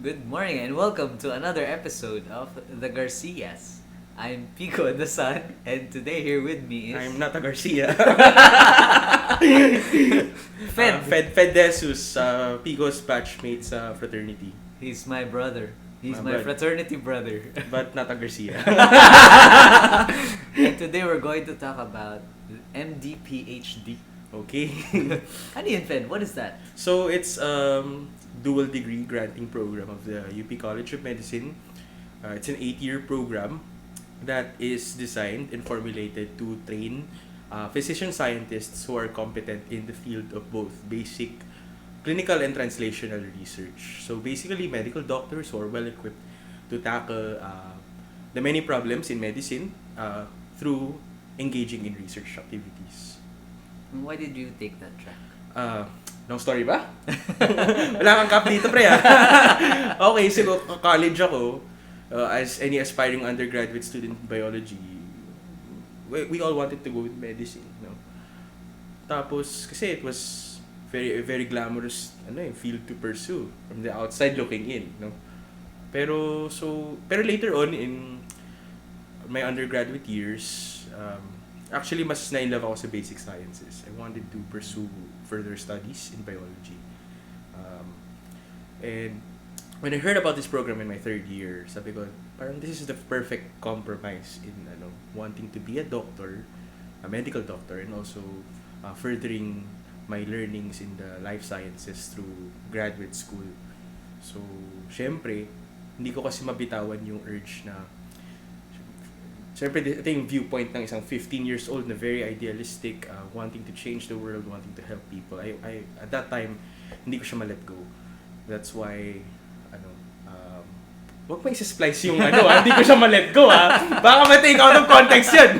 Good morning and welcome to another episode of The Garcias. I'm Pico the Sun, and today here with me is I'm not a Garcia. Fed. Fed Jesus, Pico's batchmate sa fraternity. He's my brother. He's My my brother. fraternity brother. But not a Garcia. And today we're going to talk about MD-PhD. Okay. Ano yun, Fed? What is that? So it's dual degree granting program of the UP College of Medicine. It's an 8-year program that is designed and formulated to train physician scientists who are competent in the field of both basic clinical and translational research. So basically, medical doctors who are well equipped to tackle the many problems in medicine through engaging in research activities. Why did you take that track? Long story ba? Wala kang cap dito, pre. Okay, so college ako, as any aspiring undergraduate student in biology, we all wanted to go with medicine, no? Tapos, kasi it was very glamorous field to pursue from the outside looking in, no? Pero later on in my undergraduate years, actually mas na-inlove ako sa basic sciences. I wanted to pursue further studies in biology. And when I heard about this program in my third year, sabi ko, parang this is the perfect compromise in wanting to be a doctor, a medical doctor, and also furthering my learnings in the life sciences through graduate school. So, syempre, hindi ko kasi mabitawan yung urge na syempre, ito yung viewpoint ng isang 15 years old na very idealistic, wanting to change the world, wanting to help people. I at that time, hindi ko siya ma-let go. That's why, wag mo isa-splice yung hindi ko siya ma-let go, Baka ma-take out of context yan.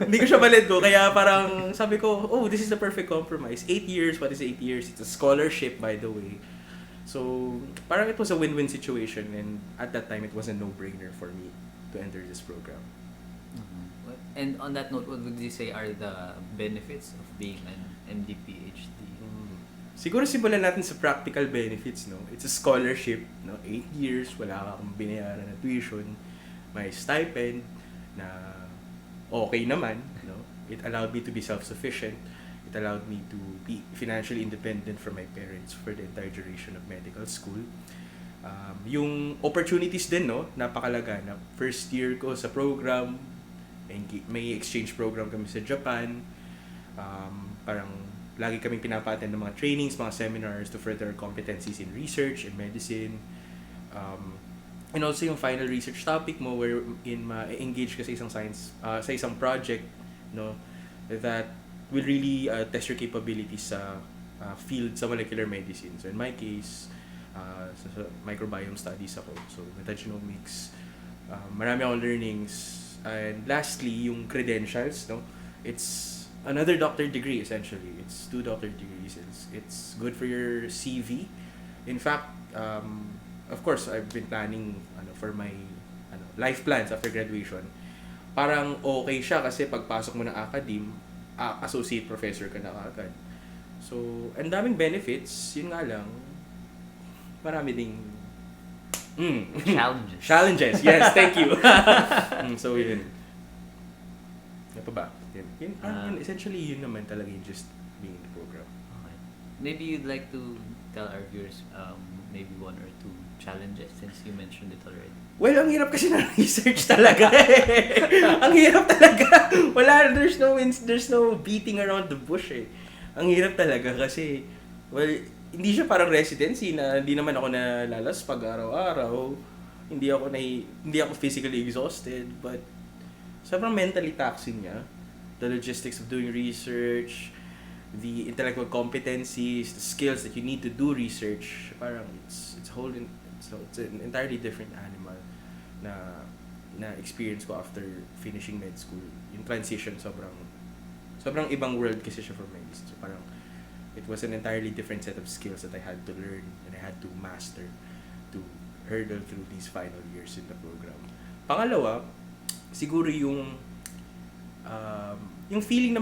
Hindi ko siya ma-let go, kaya parang sabi ko, this is the perfect compromise. 8 years, what is 8 years? It's a scholarship, by the way. So, parang it was a win-win situation, and at that time, it was a no-brainer for me to enter this program. Mm-hmm. And on that note, what would you say are the benefits of being an MD-PhD? Siguro simulan natin sa practical benefits, no? It's a scholarship, no? 8 years, wala kang binayaran na tuition, may stipend na okay naman, no? It allowed me to be self-sufficient. It allowed me to be financially independent from my parents for the entire duration of medical school. Yung opportunities din, no, napakalaga na first year ko sa program, may exchange program kami sa Japan, parang lagi kaming pinapa-attend ng mga trainings, mga seminars to further competencies in research and medicine, and also yung final research topic mo where in ma-engage ka sa isang science, sa isang project, no, that will really test your capabilities sa field sa molecular medicine. So in my case, sa microbiome studies ako. So, metagenomics. Marami akong learnings. And lastly, yung credentials, no? It's another doctor degree, essentially. It's 2 doctor degrees. It's good for your CV. In fact, of course, I've been planning for my life plans after graduation. Parang okay siya kasi pagpasok mo ng academe, associate professor ka na kaagad. So, ang daming benefits, yun nga lang, marami ding challenges. Yes, thank you. So yun. Ano pa ba? Yun, essentially yun naman talaga yung just being in the program. Okay. Maybe you'd like to tell our viewers maybe 1 or 2 challenges since you mentioned it already. Well, ang hirap kasi ng research talaga. Ang hirap talaga. There's no beating around the bush eh. Ang hirap talaga kasi hindi siya parang residency na hindi naman ako nalalas pag araw-araw. Hindi ako physically exhausted, but sobrang mentally taxing niya. The logistics of doing research, the intellectual competencies, the skills that you need to do research, parang it's an entirely different animal na experience ko after finishing med school. Yung transition sobrang ibang world kasi siya from medicine. So parang it was an entirely different set of skills that I had to learn and I had to master to hurdle through these final years in the program. Pangalawa, siguro yung feeling na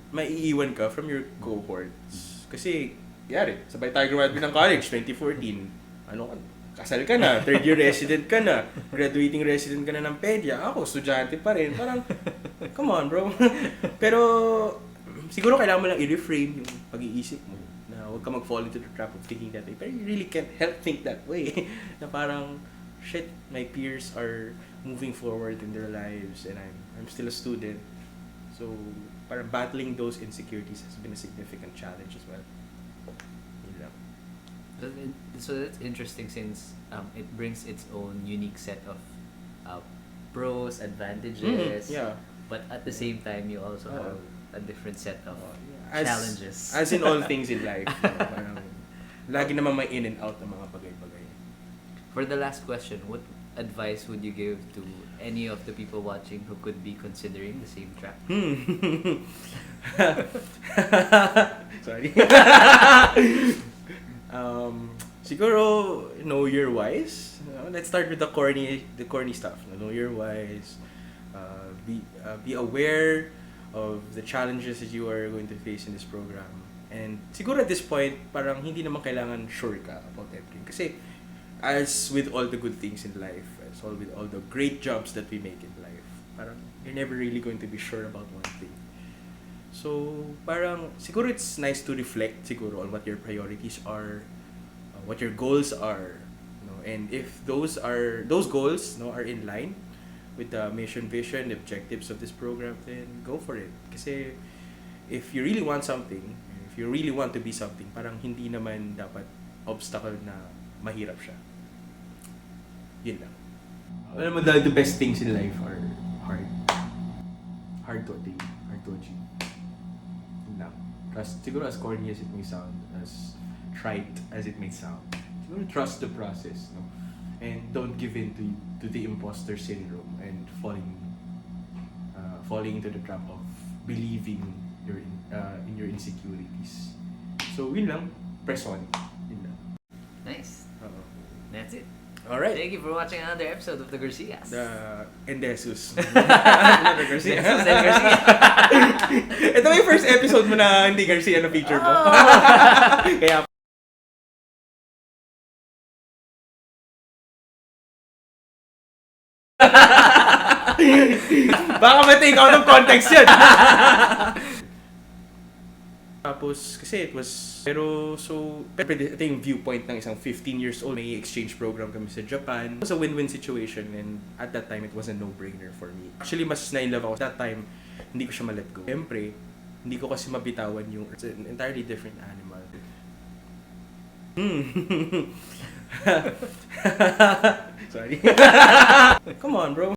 maiiwan ka from your cohorts. Kasi, sabay tayo graduate ng college, 2014. ano ka, kasal ka na, third year resident ka na, graduating resident ka na ng pedya, ako, estudyante pa rin. Parang, come on, bro. Pero, siguro kailangan mo lang i-reframe yung pag-iisip mo na huwag ka mag-fall into the trap of thinking that way. Pero you really can't help think that way. Na parang, shit, my peers are moving forward in their lives and I'm still a student. So, parang battling those insecurities has been a significant challenge as well. Yun lang. So that's interesting since it brings its own unique set of pros, advantages. Yeah. But at the same time, you also have a different set of As, challenges. As in all things in life. Parang, lagi naman may in and out ng mga bagay-bagay. For the last question, what advice would you give to any of the people watching who could be considering the same track? Sorry. Siguro know your whys. Let's start with the corny stuff. Know your whys. Be aware of the challenges that you are going to face in this program. And siguro at this point, parang hindi naman kailangan sure ka about everything. Kasi as with all the good things in life, as with all the great jumps that we make in life, parang you're never really going to be sure about one thing. So, parang siguro it's nice to reflect siguro on what your priorities are, what your goals are, and if those goals are in line with the mission, vision, the objectives of this program, then go for it. Kasi if you really want something, if you really want to be something, parang hindi naman dapat obstacle na mahirap siya. Yun lang. Alam mo, the best things in life are hard to attain, hard to achieve. Yun lang. Siguro as corny as it may sound, as trite as it may sound, siguro trust the process, no? And don't give in to the imposter syndrome and falling into the trap of believing in your insecurities. So, yun lang. Press on. Yun lang. Nice. Uh-oh. That's it. Alright. Thank you for watching another episode of The Garcias. The Endesus. The Garcia. Jesus and Garcia. Ito yung first episode mo na hindi Garcia na feature mo. Kaya baka ma-take out of context yun. Tapos, kasi it was, pero ito yung viewpoint ng isang 15 years old. May exchange program kami sa Japan. It was a win-win situation and at that time, it was a no-brainer for me. Actually, mas na-in-love ako. That time, hindi ko siya ma-let go. Siyempre, hindi ko kasi mabitawan yung, it's an entirely different animal. Sorry. Come on, bro.